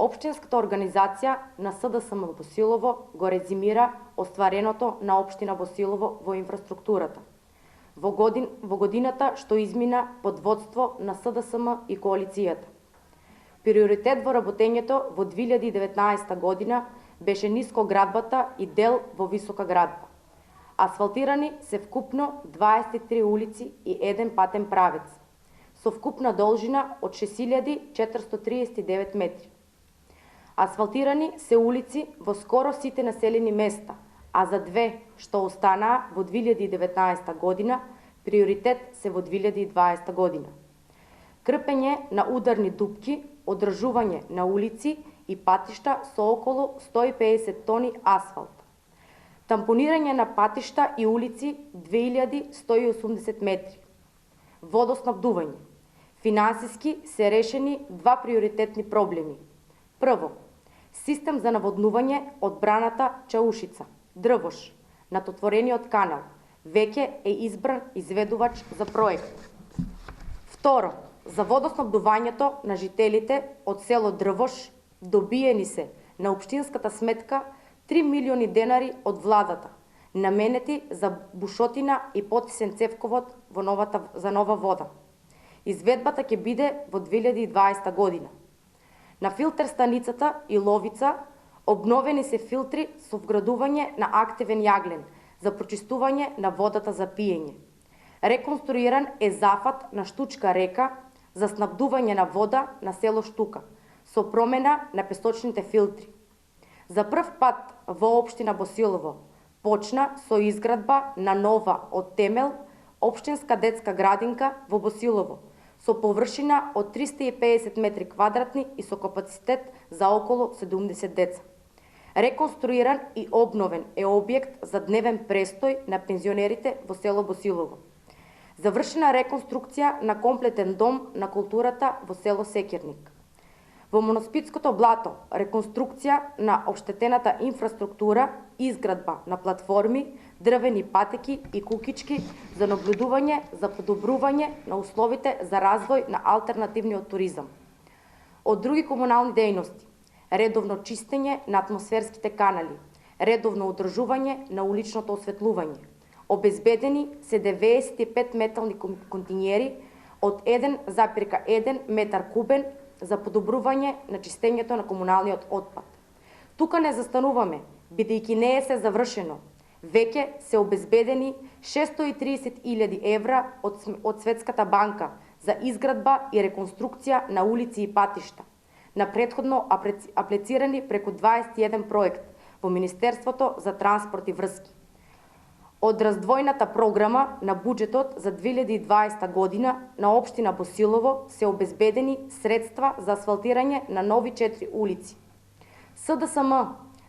Општинската организација на СДСМ Босилово го резимира оствареното на општина Босилово во инфраструктурата. Во годината што измина под водство на СДСМ и коалицијата. Приоритет во работењето во 2019 година беше нискоградбата и дел во висока градба. Асфалтирани се вкупно 23 улици и еден патен правец, со вкупна должина од 6439 метри. Асфалтирани се улици во скоро сите населени места, а за две што останаа во 2019 година, приоритет се во 2020 година. Крпење на ударни дупки, одржување на улици и патишта со околу 150 тони асфалт. Тампонирање на патишта и улици 2180 метри. Водоснабдување. Финансиски се решени два приоритетни проблеми. Прво, систем за наводнување од браната Чаушица, Дрвош, над отворениот канал. Веќе е избран изведувач за проект. Второ, за водоснабдувањето на жителите од село Дрвош добиени се на општинската сметка 3 милиони денари од владата, наменети за бушотина и потисен цевковод за нова вода. Изведбата ќе биде во 2020 година. На филтер станицата и Ловица обновени се филтри со вградување на активен јаглен за прочистување на водата за пиење. Реконструиран е зафат на Штучка река за снабдување на вода на село Штука, со промена на песочните филтри. За прв пат во општина Босилово почна со изградба на нова од темел општинска детска градинка во Босилово, со површина од 350 метри квадратни и со капацитет за околу 70 деца. Реконструиран и обновен е објект за дневен престој на пензионерите во село Босилово. Завршена реконструкција на комплетен дом на културата во село Секирник. Во Моноспитското блато реконструкција на оштетената инфраструктура, изградба на платформи, дрвени патеки и кукички за наблюдување за подобрување на условите за развој на алтернативниот туризам. Од други комунални дејности, редовно чистење на атмосферските канали, редовно одржување на уличното осветлување. Обезбедени се 95 метални континери од 1,1 метар кубен за подобрување на чистењето на комуналниот отпад. Тука не застануваме, бидејќи не е се завршено. Веќе се обезбедени 630.000 евра од Светската банка за изградба и реконструкција на улици и патишта, на претходно аплицирани преку 21 проект во Министерството за транспорт и врски. Од раздвојната програма на буџетот за 2020 година на општина Босилово се обезбедени средства за асфалтирање на нови 4 улици. СДСМ,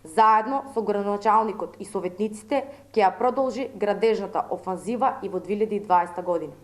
заедно со градоначалникот и советниците, ќе ја продолжи градежната офанзива и во 2020 година.